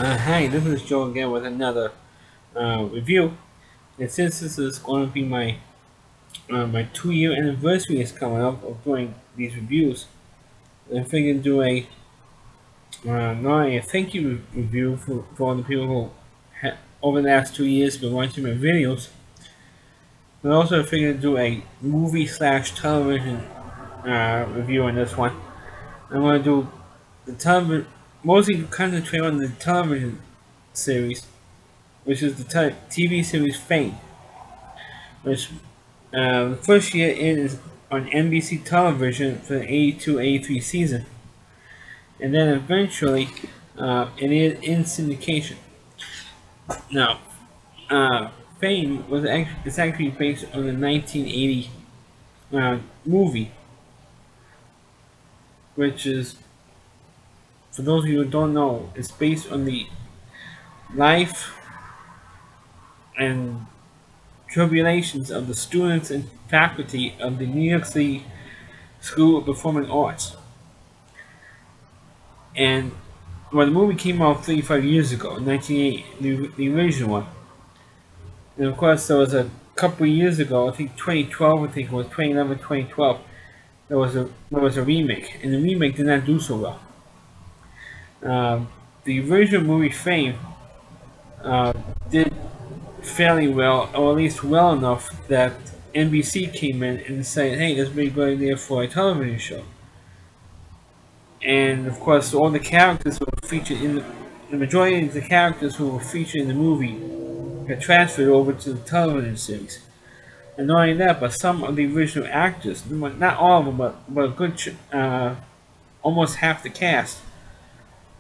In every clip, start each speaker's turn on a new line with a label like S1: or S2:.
S1: Hi, this is Joe again with another review. And since this is going to be my 2 year anniversary is coming up of doing these reviews, I figured do a not a thank you review for all the people who over the last 2 years been watching my videos, but also I figured do a movie slash television review on this one. I'm going to do the television, mostly concentrate on the television series, which is the TV series Fame, which the first year is on NBC television for the 82-83 season, and then eventually it is in syndication. Now, Fame was actually based on the 1980 movie, which is, for those of you who don't know, it's based on the life and tribulations of the students and faculty of the New York City School of Performing Arts. And well, the movie came out 35 years ago, in 1980, the original one. And of course, there was a couple of years ago, I think 2012, I think it was 2011, 2012, there was a remake, and the remake did not do so well. The original movie Fame did fairly well, or at least well enough that NBC came in and said, "Hey, this would be a good idea for a television show." And of course, all the characters who were featured in the majority of the characters who were featured in the movie got transferred over to the television series. And not only that, but some of the original actors, not all of them, but a good, almost half the cast,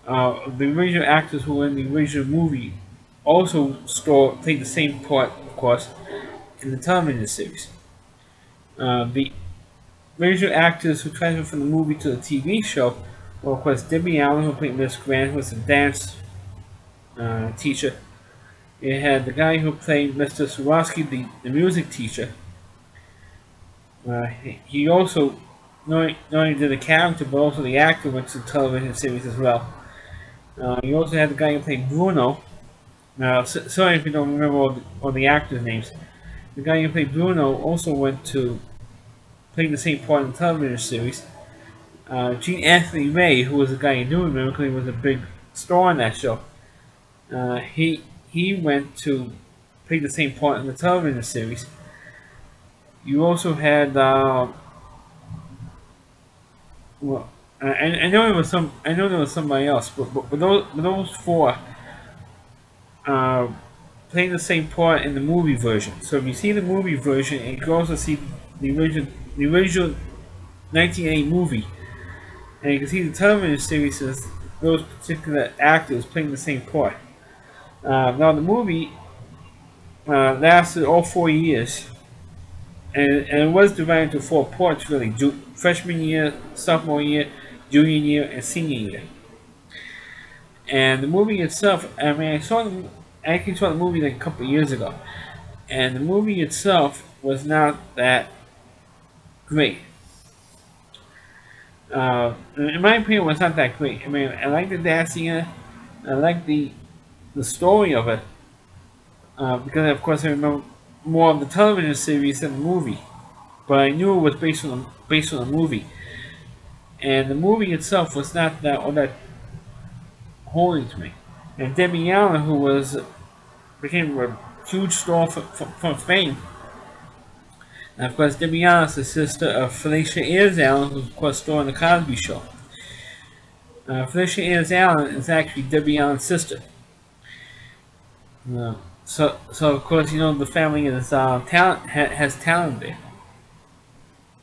S1: the original actors who were in the original movie also played the same part, of course, in the television series. The original actors who transferred from the movie to the TV show were, of course, Debbie Allen, who played Miss Grant, who was a dance teacher. You had the guy who played Mr. Swarovski, the music teacher. He also not only did the character, but also the actor went to the television series as well. You also had the guy who played Bruno. Sorry if you don't remember all the actors' names. The guy who played Bruno also went to play the same part in the television series. Gene Anthony Ray, who was the guy you do remember because he was a big star on that show, he went to play the same part in the television series. You also had well, I know there was some. I know there was somebody else, but those four playing the same part in the movie version. So if you see the movie version, and you can also see the original 1980 movie, and you can see the television series as those particular actors playing the same part. Now the movie lasted all 4 years, and it was divided into 4 parts really: freshman year, sophomore year, junior year, and senior year. And the movie itself, I mean, I actually saw the movie like a couple of years ago, and the movie itself was not that great. In my opinion, it was not that great. I mean, I like the dancing in it, I like the story of it, because of course I remember more of the television series than the movie, but I knew it was based on a movie, and the movie itself was not that all that holy to me. And Debbie Allen, who became a huge star from Fame. And of course, Debbie Allen is the sister of Felicia Ayers Allen, who's of course star in the Cosby Show. Felicia Ayers Allen is actually Debbie Allen's sister. So of course, you know the family is talent has talent there.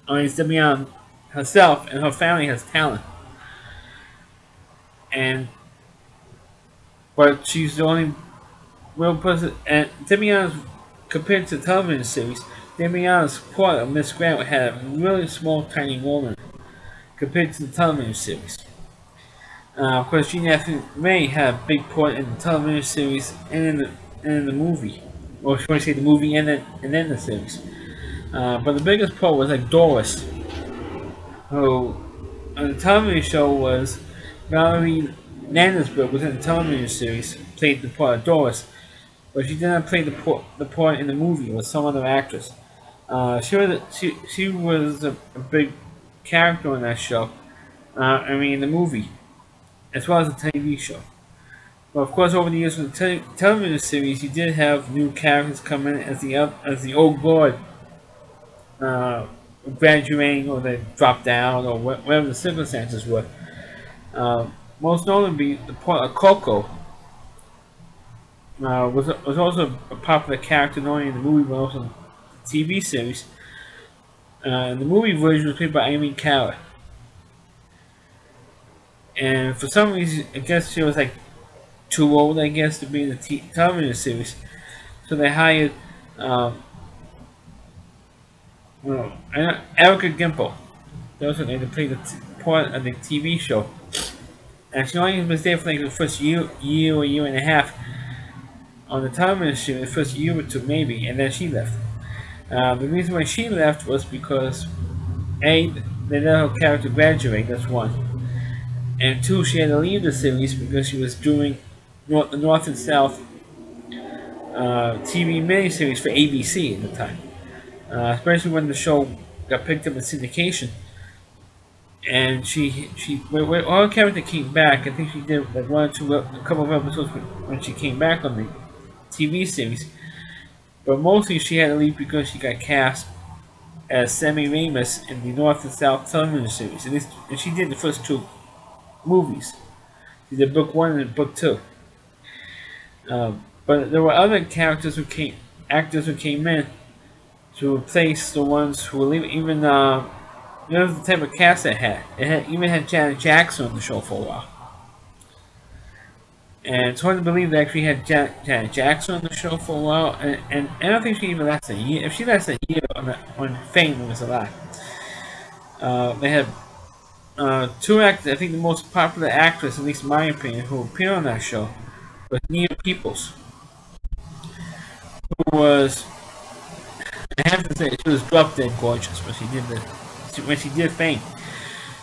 S1: I mean, it's Debbie Allen herself and her family has talent, and but she's the only real person. And Debbie Allen's, compared to the television series, Debbie Allen's part of Miss Grant had a really small, tiny role in it compared to the television series. Of course, Gene Anthony Ray had a big part in the television series and in the movie, or should I say the movie and then the series. But the biggest part was like Doris, who on the television show was Valerie Nannesberg was in the television series, played the part of Doris, but she did not play the part in the movie with some other actress. She was a big character in that show. In the movie, as well as the TV show. But of course, over the years with the television series, you did have new characters come in as the old guard, uh, graduating or they dropped out or whatever the circumstances were. Most notably, the part of Coco was also a popular character not only in the movie but also in the TV series. The movie version was played by Amy Carr, and for some reason, I guess she was like too old, I guess, to be in the television series. So they hired Erica Gimple. That was her name to play the part of the TV show. And she only was there for like the first year or year and a half on the television show, the first year or two maybe, and then she left. The reason why she left was because A, they let her character graduate, that's one. And two, she had to leave the series because she was doing the North and South TV miniseries for ABC at the time. Especially when the show got picked up in syndication. And when her character came back, I think she did like a couple of episodes when she came back on the TV series. But mostly she had to leave because she got cast as Sammy Ramis in the North and South television series. And she did the first two movies. She did book 1 and book 2. But there were other actors who came in to replace the ones who were leaving. Even the type of cast it had. Even had Janet Jackson on the show for a while. And it's hard to believe they actually had Janet Jackson on the show for a while. And I don't think she even lasted a year. If she lasted a year on Fame, it was a lot. They had two actors. I think the most popular actress, at least in my opinion, who appeared on that show was Nia Peoples, who was, I have to say, she was drop dead gorgeous when she did Fame.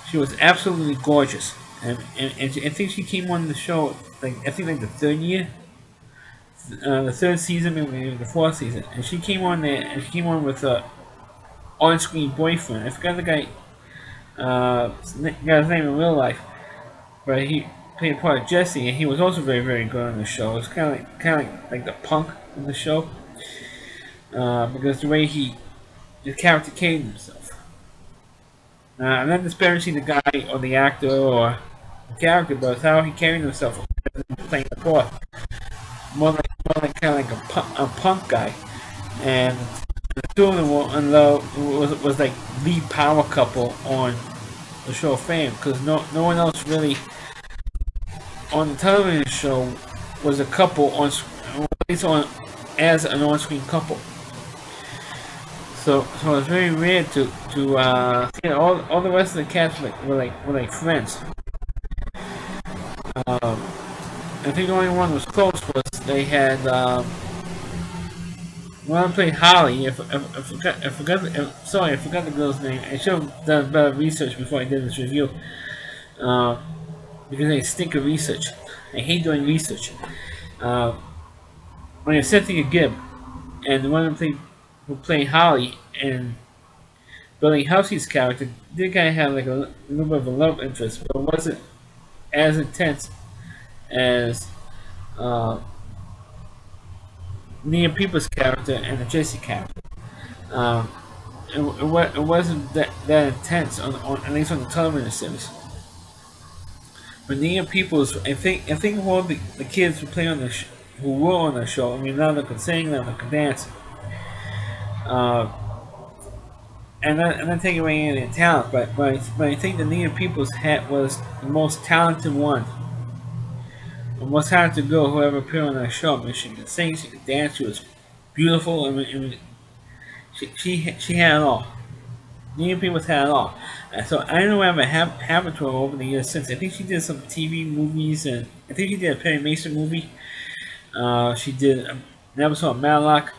S1: She was absolutely gorgeous, and I think she came on the show like the third year, the third season, maybe the fourth season, and she came on there and she came on with a on-screen boyfriend. I forgot the guy. Got his name in real life, but he played the part of Jesse, and he was also very, very good on the show. It was kind of like the punk in the show, because the way the character carried himself. I'm not disparaging the guy or the actor or the character, but it's how he carried himself playing the part. More like kind of like a punk guy, and the two of them were in love. Was like the power couple on the show Fame, because no one else really on the television show was a couple at least as an on-screen couple. So it was very rare to see all the rest of the cast were like friends. I think the only one was close was they had one played Holly. I forgot the girl's name. I should have done better research before I did this review. Because I stink of research. I hate doing research. When it's Cynthia Gibb, and the one who played Holly and Billy Hussey's character did kind of have like a little bit of a love interest, but it wasn't as intense as Nia Peoples' character and the Jesse character. It wasn't that intense on at least on the television series. But Nia Peoples, I think all the kids who play on who were on the show, I mean, none of them could sing, none of them could dance. And I'm not taking away any of their talent, but I think that Nia Peoples was the most talented one. The most talented girl who ever appeared on that show. I mean, she could sing, she could dance, she was beautiful. I mean she had it all. Nia Peoples had it all. So I don't know what happened to her over the years since. I think she did some TV movies, and I think she did a Perry Mason movie. She did an episode of Matlock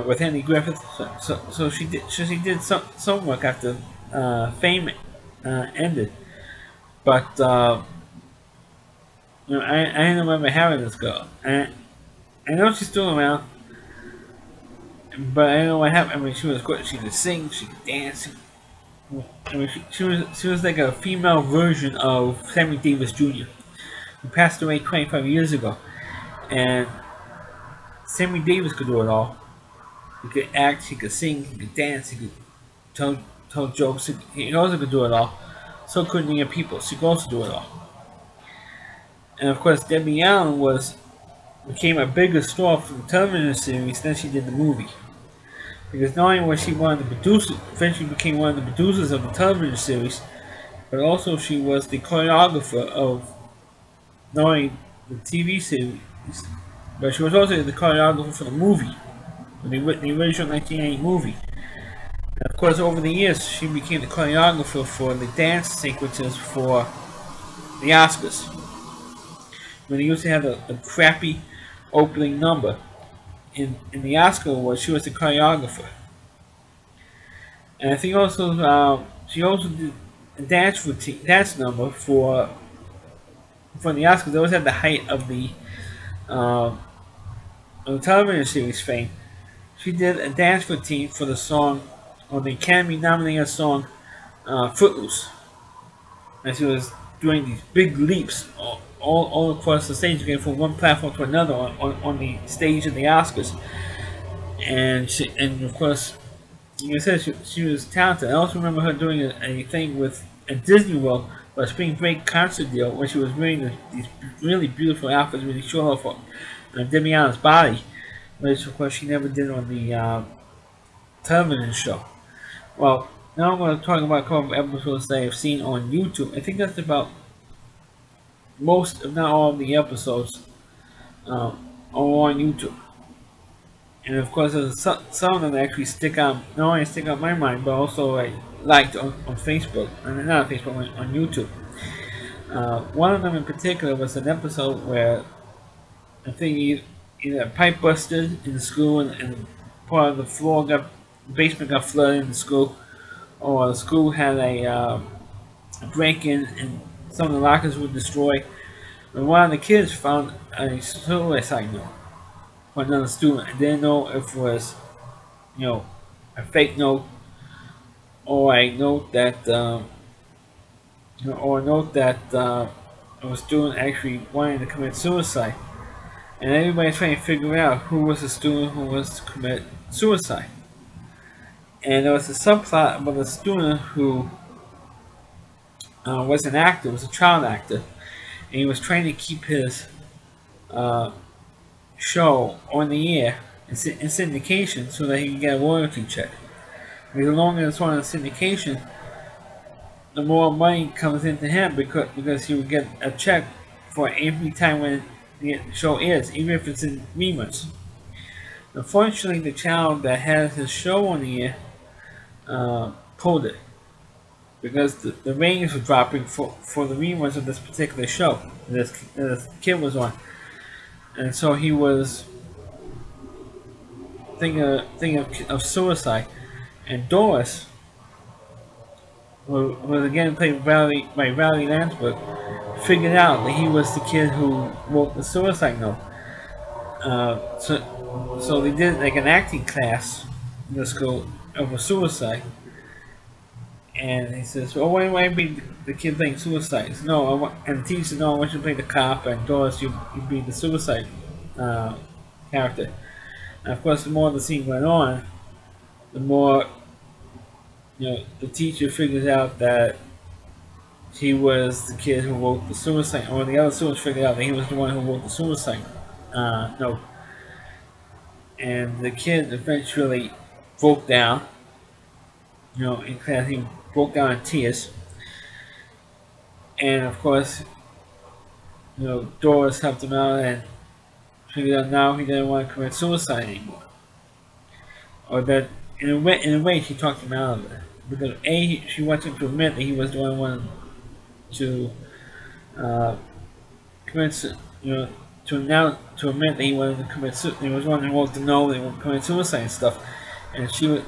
S1: with Andy Griffith. So she did some work after Fame ended, but I didn't remember having this girl. And I know she's still around, but I don't know what happened. I mean, she was good. She could sing, she could dance. I mean, she was like a female version of Sammy Davis Jr., who passed away 25 years ago. And Sammy Davis could do it all. He could act, he could sing, he could dance, he could tell jokes. He also could do it all. So could Nia People. She could also do it all. And of course, Debbie Allen became a bigger star for the television series than she did the movie. Because not only was she one of the producers, eventually became one of the producers of the television series, but also she was the choreographer of not only the TV series, but she was also the choreographer for the movie, the original 1980 movie. And of course, over the years, she became the choreographer for the dance sequences for the Oscars. When they used to have a crappy opening number in the Oscar Awards, she was the choreographer. And I think also she also did a dance number for the Oscars. That was at the height of the television series fame. She did a dance routine for the song, or the Academy nominated song, Footloose. And she was doing these big leaps all across the stage, going from one platform to another on the stage of the Oscars. And of course, like I said, she was talented. I also remember her doing a thing at Disney World, for a spring break concert deal, where she was wearing these really beautiful outfits, really showing off Debbie Allen's body, which of course she never did on the television show. Well, now I'm going to talk about a couple of episodes that I've seen on YouTube. I think that's about most, if not all, of the episodes are on YouTube. And of course, there's some of them that actually not only stick out my mind, but also I liked on Facebook, and not on Facebook, on YouTube. One of them in particular was an episode where I think either a pipe busted in the school, and part of the basement got flooded in the school, or the school had a break-in and some of the lockers were destroyed. And one of the kids found a suicide note for another student. I didn't know if it was, a fake note, or a note that, a student actually wanted to commit suicide. And everybody's trying to figure out who was the student who was to commit suicide. And there was a subplot about a student who was an actor, was a child actor, and he was trying to keep his show on the air in syndication so that he could get a royalty check. Because the longer it's on in syndication, the more money comes into him, because he would get a check for every time when the show airs, even if it's in reruns. Unfortunately, the child that has his show on the air pulled it, because the ratings were dropping for the reruns of this particular show this kid was on. And so he was thinking of suicide. And Doris, who was again played by Valerie Landsberg, figured out that he was the kid who wrote the suicide note. So they did like an acting class in the school over suicide. And he says, "Oh, why be the kid playing suicide?" He says, "No," and the teacher said, "No, I want you to play the cop, and Doris, you be the suicide character." And of course, the more the scene went on, the more the teacher figures out that he was the kid who wrote the suicide, or the other students figured out that he was the one who wrote the suicide note. And the kid eventually broke down. In class, he broke down in tears. And of course, Doris helped him out and figured out now he didn't want to commit suicide anymore. Or that, in a way, she talked him out of it. Because she wants him to admit that he was the only one to commit, to admit that he wanted to commit suicide. He was one who wanted to know that he wanted to commit suicide and stuff. And she was,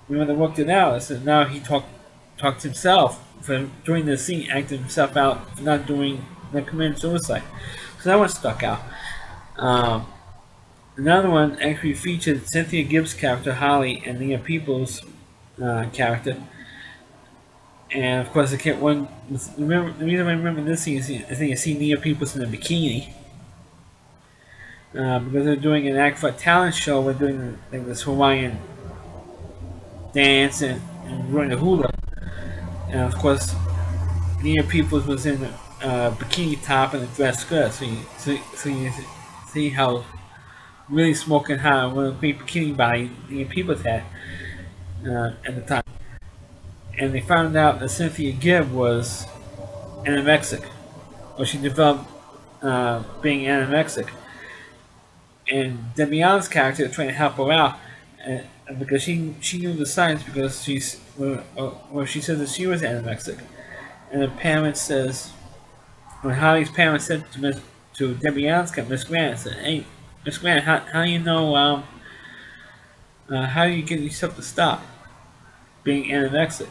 S1: when they worked it out, I said now he talked himself for during the scene, acted himself out for not doing that committed suicide. So that one stuck out. Another one actually featured Cynthia Gibbs' character Holly and Nia Peoples' character. And of course, the reason I remember this scene is I think you see Nia Peoples in a bikini. Because they're doing an Act for Talent show, we're doing like this Hawaiian dance and doing the hula. And of course, Nia Peoples was in a bikini top and a dress skirt. So you see how really smoking hot and what a great bikini body Nia Peoples had at the time. And they found out that Cynthia Gibb was anorexic, or she developed being anorexic. And Debbie Allen's character was trying to help her out, because she knew the signs, because she said that she was anorexic. And the parent says, when Holly's parents said to Debbie Allen's character, Miss Grant, said, "Hey, Miss Grant, how do you know how do you get yourself to stop being anorexic?"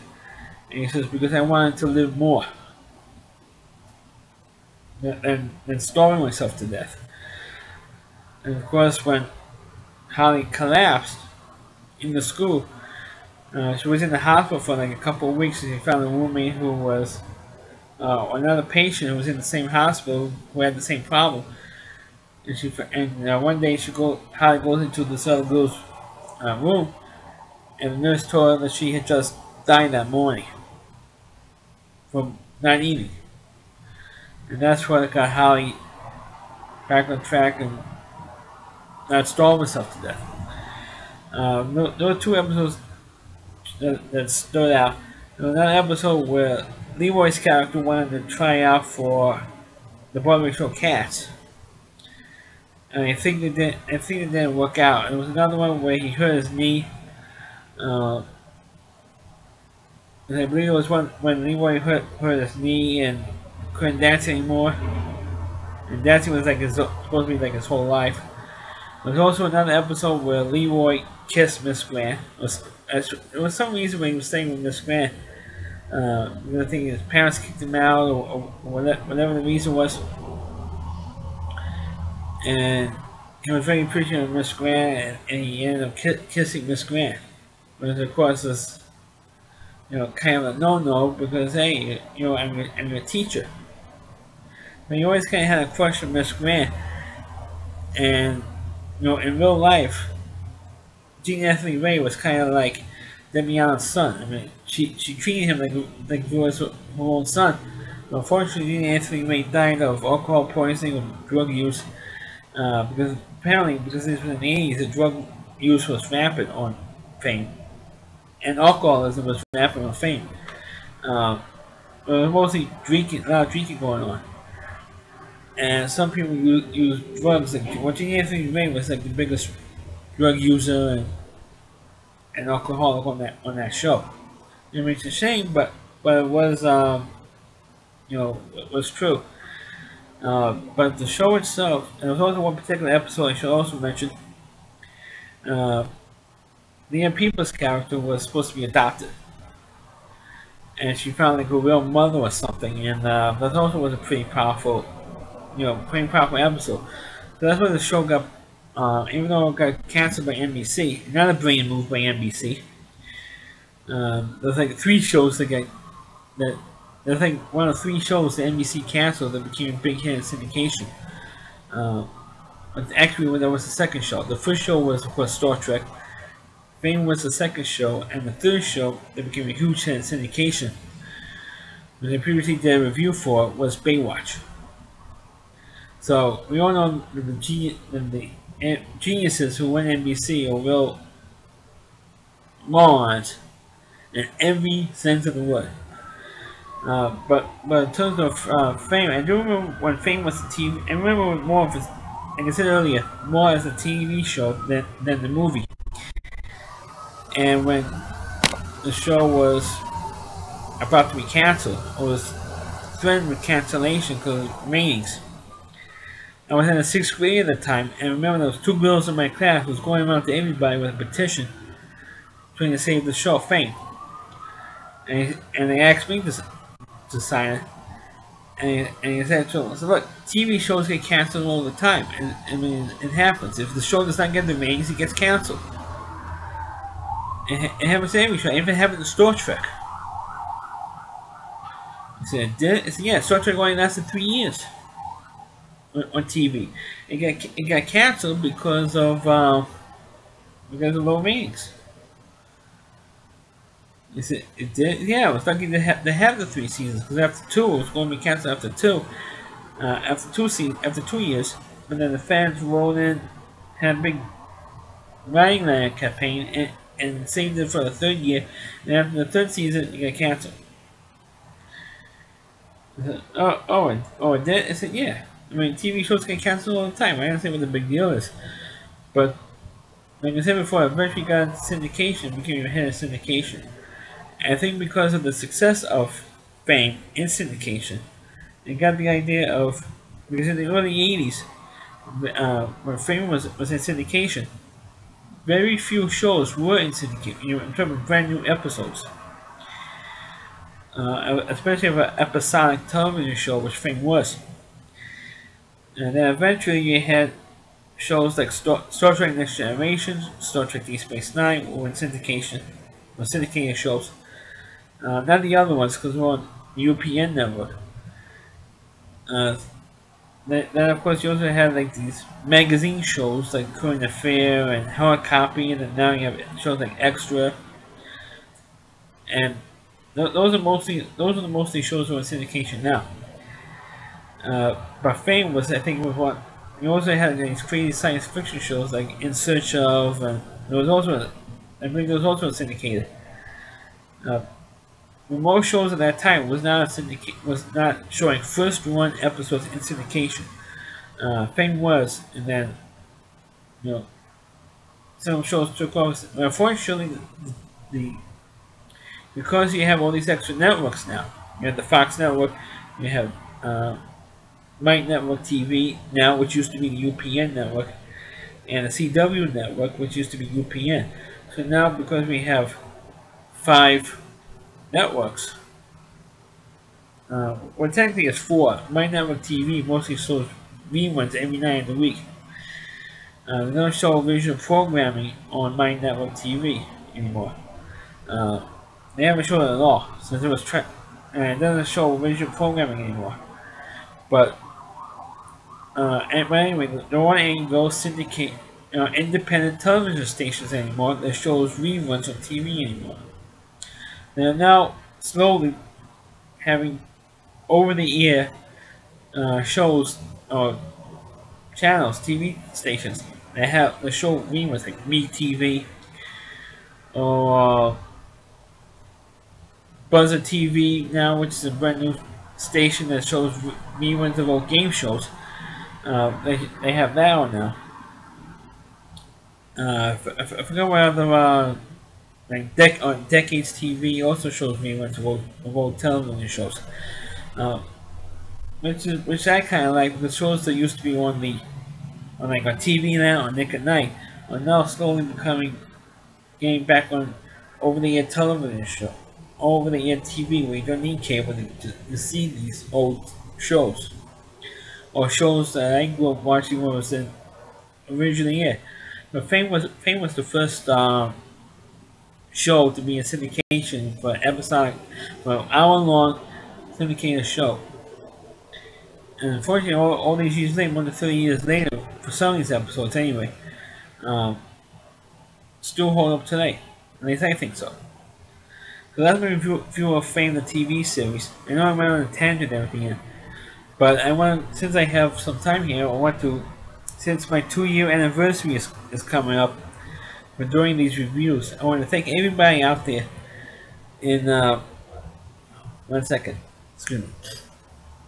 S1: And he says, "Because I wanted to live more than starving myself to death." And of course, when Holly collapsed in the school, she was in the hospital for like a couple of weeks, and she found a roommate who was another patient who was in the same hospital who had the same problem. And one day Holly goes into this other girl's room, and the nurse told her that she had just died that morning from not eating. And that's what got Holly back on track and not starve herself to death. There were two episodes that stood out. There was another episode where Leroy's character wanted to try out for the Broadway show Cats, and I think it didn't work out. There was another one where he hurt his knee. And I believe it was one when Leroy hurt his knee and couldn't dance anymore. And dancing was like supposed to be like his whole life. There was also another episode where Leroy kissed Miss Grant. There was some reason why he was staying with Miss Grant. I think his parents kicked him out, or whatever the reason was. And he was very appreciative of Miss Grant, and he ended up kissing Miss Grant. But of course, it's kind of a no-no, because hey, I'm your teacher. But he always kind of had a crush on Miss Grant, and in real life, Jean Anthony Ray was kind of like Debbie Allen's son. I mean, she treated him like he was her own son. But unfortunately, Jean Anthony Ray died of alcohol poisoning or drug use, because this was in the 80s, the drug use was rampant on Fame, and alcoholism was rampant on Fame. There was mostly a lot of drinking going on. And some people use drugs. Like Jean Anthony Ray was like the biggest drug user and alcoholic on that show. I mean, it's a shame, but it was it was true. But the show itself, and there was also one particular episode I should also mention. Nia Peoples' character was supposed to be adopted, and she found like a real mother or something, and that also was a pretty powerful episode. So that's why the show got, even though it got canceled by NBC, another brilliant move by NBC. There's like 3 shows there's like one of 3 shows that NBC canceled that became a big hit in syndication. But actually, there was a second show. The first show was, of course, Star Trek. Fame was the second show, and the third show that became a huge hit in syndication, that I previously did a review for, was Baywatch. So we all know that the geniuses who run NBC are real morons in every sense of the word. But in terms of Fame, I do remember when Fame was a TV. I remember more of it, like I said earlier, more as a TV show than the movie. And when the show was about to be canceled, or was threatened with cancellation because of ratings, I was in the 6th grade at the time, and I remember there was 2 girls in my class who was going around to everybody with a petition trying to save the show Fame. And they asked me to sign it. and he said so. So look, TV shows get canceled all the time, and I mean it happens. If the show does not get the ratings, it gets canceled. It happens to every show. It even happened to Star Trek. He said, yeah, Star Trek only lasted 3 years on TV. It got canceled because of low ratings. He said it did. Yeah, it was lucky to have the 3 seasons, because after two, it was going to be canceled after two. After 2 years, and then the fans rolled in, had a big writing campaign, and saved it for the third year. And after the third season, it got canceled. I said, it did? I said, yeah. I mean, TV shows get canceled all the time. I understand what the big deal is, but like I said before, eventually got into syndication, became ahead of syndication. I think because of the success of Fame in syndication, they got the idea of, because in the early 80s, when Fame was in syndication, very few shows were in syndication, in terms of brand new episodes. Especially of an episodic television show, which Fame was. And then eventually you had shows like Star Trek Next Generation, Star Trek Deep Space Nine, were in syndication, or syndicated shows. Not the other ones, because we're on the UPN network. Then of course you also had like these magazine shows like Current Affair and Hard Copy, and then now you have shows like Extra. And those are the mostly shows that are in syndication now. But Fame was, I think, was what you also had these crazy science fiction shows like In Search of, and there was also, I believe, there was also syndicated. Most shows at that time was not showing first run episodes in syndication. Fame was, and then some shows took off. Unfortunately, the because you have all these extra networks now. You have the Fox network, you have Mike Network TV now, which used to be the UPN network, and the CW network, which used to be UPN. So now, because we have 5 networks, well, technically it's 4. My Network TV mostly shows reruns every night of the week. They don't show original programming on My Network TV anymore. They haven't shown it at all since it was and it doesn't show original programming anymore. But anyway, there aren't any those syndicate independent television stations anymore that shows reruns on TV anymore. They're now slowly having over-the-air shows or channels, TV stations that have the show reruns like MeTV or Buzzer TV now, which is a brand new station that shows reruns of old game shows. They have that on now. I forgot what other like Decades TV also shows reruns of old television shows. Which I kind of like, because shows that used to be on TV now, on Nick at Night, are now slowly getting back on over-the-air television show, over-the-air TV, where you don't need cable to see these old shows, or shows that I grew up watching when it was originally aired. But Fame was the first show to be in syndication for an hour-long syndicated show. And unfortunately, all these years later, more than 30 years later, for some of these episodes anyway, still hold up today. At least I think so. So that's my review of Fame, the TV series. I know I went on a tangent at the end, but since I have some time here, since my 2-year anniversary is coming up, for doing these reviews, I want to thank everybody out there in, 1 second, excuse me.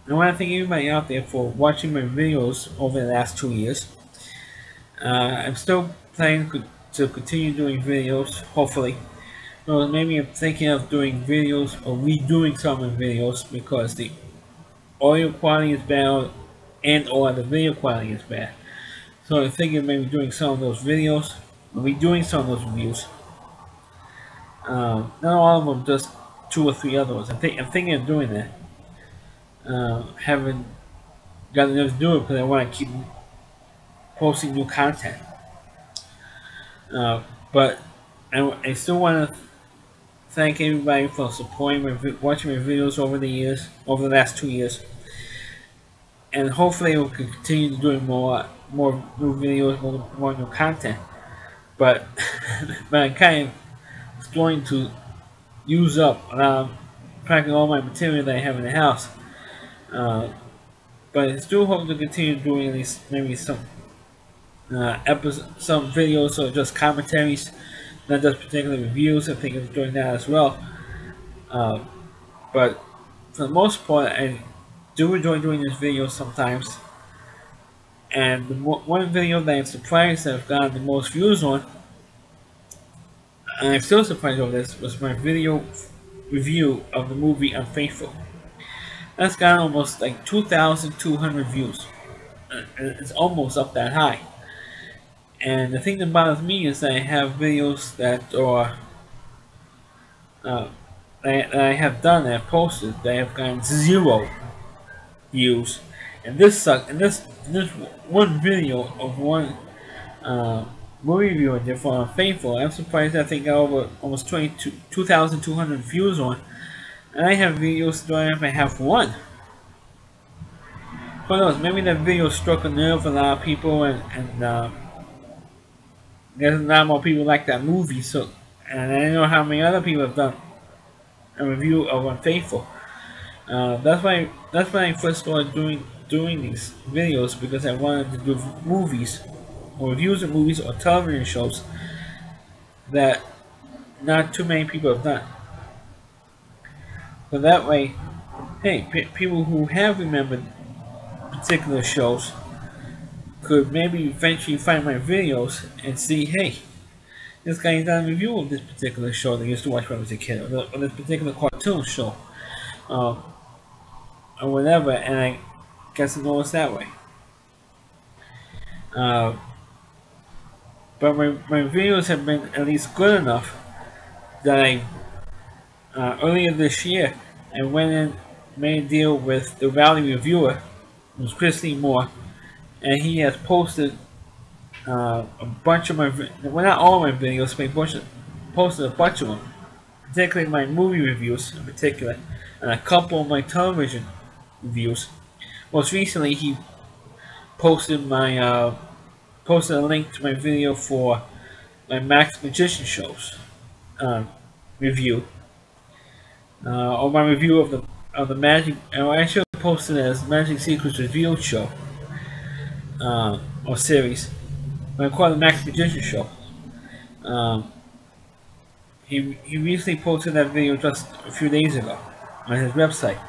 S1: I want to thank everybody out there for watching my videos over the last 2 years. I'm still planning to continue doing videos, hopefully. Well, maybe I'm thinking of doing videos or redoing some of the videos because the audio quality is bad or the video quality is bad. So I'm thinking of maybe doing some of those videos, or redoing some of those reviews. Not all of them, just 2 or 3 other ones. I'm thinking of doing that. haven't gotten enough to do it because I want to keep posting new content. But I still want to thank everybody for supporting watching my videos over the years, over the last 2 years, and hopefully we'll continue doing more new videos, more new content. But but I'm kind of going to use up practically all my material that I have in the house. But I still hope to continue doing at least maybe some some videos or just commentaries, not just particular reviews. I think of doing that as well. Uh, but for the most part, I do enjoy doing these videos sometimes. And one video that I'm surprised that I've gotten the most views on, and I'm still surprised over this, was my video review of the movie Unfaithful. That's got almost like 2,200 views. It's almost up that high. And the thing that bothers me is that I have videos that are that I have done, that I've posted, that have gotten 0 views. And this sucks. And this one video of one movie review I did for Unfaithful, I'm surprised that thing got over almost 2,200 views on. And I have videos that I only have 1. Who knows? Maybe that video struck a nerve with a lot of people, and there's a lot more people like that movie. So, and I don't know how many other people have done a review of Unfaithful. That's why I first started doing these videos, because I wanted to do movies, or reviews of movies or television shows that not too many people have done. So that way, hey, people who have remembered particular shows could maybe eventually find my videos and see, hey, this guy's done a review of this particular show that I used to watch when I was a kid, or this particular cartoon show, or whatever, and I get to know us that way. But my videos have been at least good enough that earlier this year, I went and made a deal with the Valley Reviewer, it was Christine Moore, and he has posted a bunch of my, well, not all of my videos, but he posted a bunch of them, particularly my movie reviews in particular, and a couple of my television reviews. Most recently, he posted posted a link to my video for my Max Magician shows review, or my review of the Magic. I should have posted it as Magic Secrets Revealed show, or series. But I call it the Max Magician show. He recently posted that video just a few days ago on his website.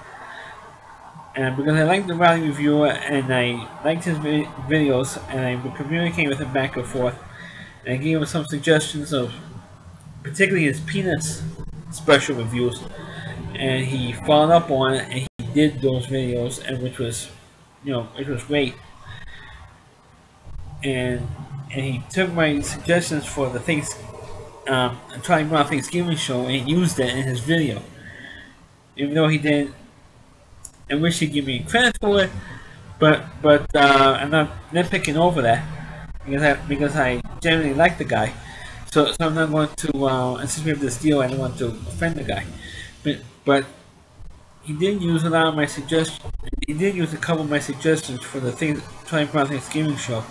S1: And because I like the Valley Reviewer and I liked his videos, and I've been communicating with him back and forth, and I gave him some suggestions of particularly his Peanuts special reviews, and he followed up on it and he did those videos, and which was great. And he took my suggestions for the Charlie Brown Thanksgiving show and used it in his video, even though he didn't. I wish he'd give me credit for it, but I'm not nitpicking over that, because I generally like the guy, so I'm not going to, since we have this deal, I don't want to offend the guy, but he did use a lot of my suggestions. He did use a couple of my suggestions for the Charlie Brown Thanksgiving show,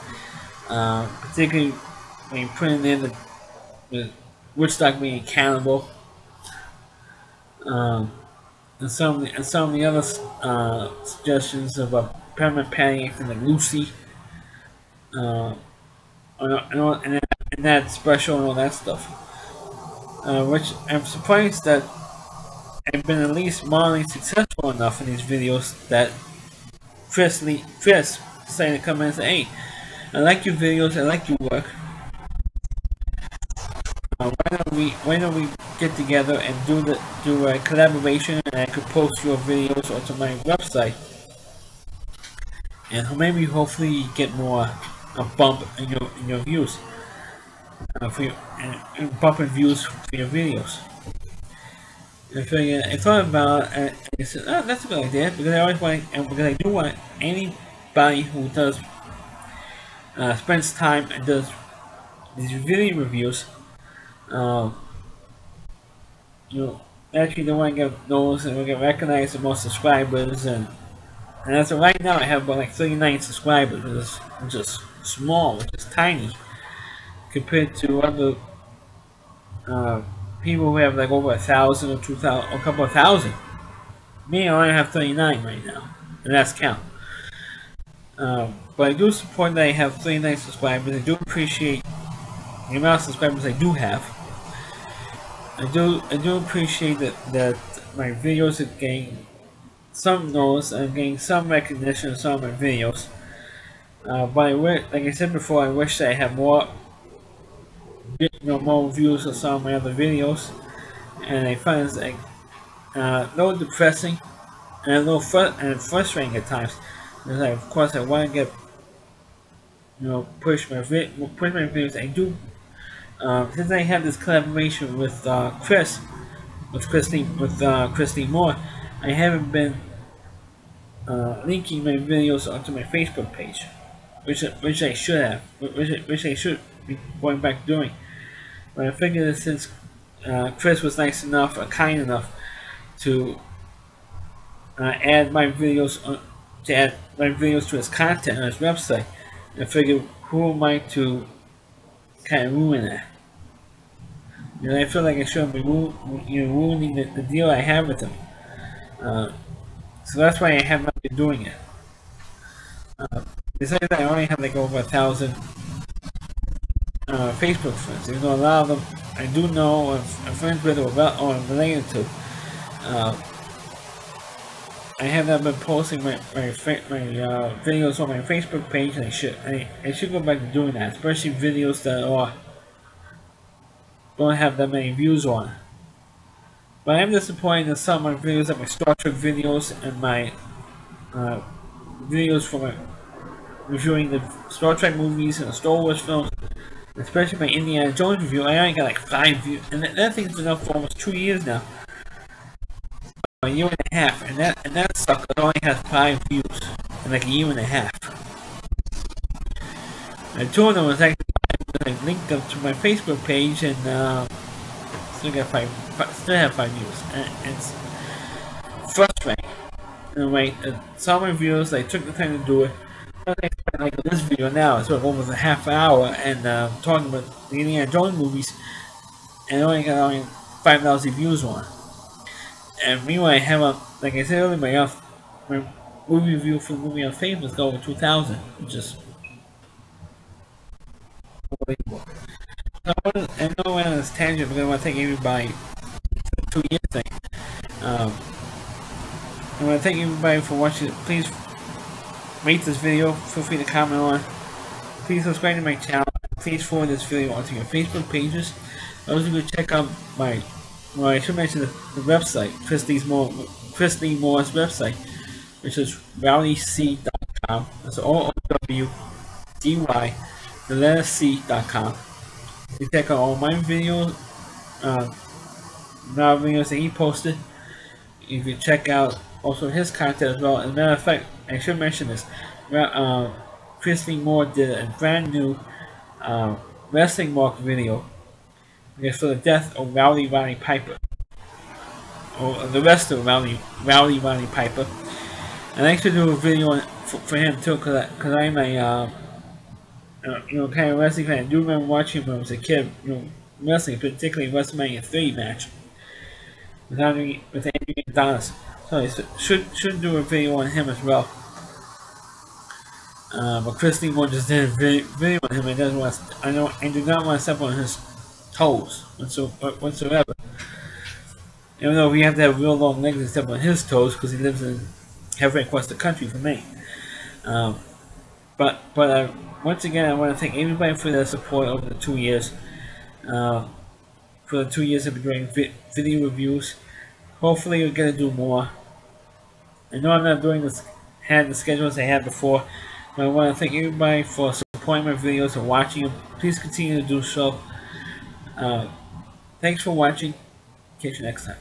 S1: particularly when putting in the Woodstock being cannibal. And some of the other suggestions of Peppermint Patty acting like Lucy, and that special and all that stuff. Which I'm surprised that I've been at least mildly successful enough in these videos that Chris decided to come in and say, hey, I like your videos, I like your work. Why don't we get together and do a collaboration, and I could post your videos onto my website, and maybe hopefully get more a bump in your views, and bump in views for your videos. I thought about it and I said, oh, that's a good idea because I always want, and because I do want anybody who does spends time and does these video reviews, um, you know, actually they want to get those and we get recognized the most subscribers and as of right now I have about like 39 subscribers, which is small, which is tiny compared to other uh, people who have like over 1,000 or 2,000 or a couple of thousand. Me, I only have 39 right now, and that's count. But I do support that I have 39 subscribers. I do appreciate the amount of subscribers I do have. I do appreciate that my videos are getting some notice and getting some recognition of some of my videos. But like I said before, I wish that I had more, more views of some of my other videos, and I find it's like a little depressing and a little frustrating at times. Because of course I want to get push my videos. I do since I have this collaboration with Christine Moore. I haven't been linking my videos onto my Facebook page, which I should have, which I should be going back doing. But I figured that since Chris was nice enough, kind enough to add my videos to his content on his website, I figured who am I to kind of ruin that? I feel like I shouldn't be ruining the deal I have with him. So that's why I have not been doing it. Besides that, I only have like over 1,000 Facebook friends. Even though a lot of them I do know, I'm friends with or related to. I have not been posting my videos on my Facebook page, and I should go back to doing that, especially videos that don't have that many views on. But I am disappointed in some of my videos, like my Star Trek videos and my videos for reviewing the Star Trek movies and the Star Wars films, especially my Indiana Jones review. I only got like 5 views, and that thing's been up for almost 2 years now. A year and a half, and that sucker only has 5 views in like a year and a half. And 2 of them was actually linked up to my Facebook page, and still have 5 views. And it's frustrating. Anyway, some reviews I took the time to do it. Like this video now, it's almost a half hour, and talking about the Indiana Jones movies, and only got 5,000 views on it. And meanwhile, I have like I said earlier, my movie review for the movie on Facebook is over 2,000, which is unbelievable. So I know we're on this tangent, but I want to thank everybody for the 2 year thing. I want to thank everybody for watching. Please rate this video. Feel free to comment on. Please subscribe to my channel. Please forward this video onto your Facebook pages. Also, go check out my. Well, I should mention the website, Christine Moore's website, which is rowdyc.com. That's OOWDY, the letter C.com. You check out all my videos, now videos that he posted. You can check out also his content as well. As a matter of fact, I should mention this. Christine Moore did a brand new wrestling mark video. For the death of Rowdy Roddy Piper, or the rest of Rowdy Roddy Piper, and I actually do a video on for him too, because I'm a kind of wrestling fan. I do remember watching him when I was a kid, wrestling, particularly WrestleMania 3 match with Andy Adonis. So I should do a video on him as well. But Christine Moore just did a video on him. I do not want to step on his toes whatsoever. Even though we have to have real long legs to step on his toes because he lives in halfway across the country from me. But once again, I want to thank everybody for their support over the 2 years. For the 2 years I've been doing video reviews. Hopefully we're gonna do more. I know I'm not doing the schedules I had before, but I want to thank everybody for supporting my videos and watching them. Please continue to do so. Thanks for watching. Catch you next time.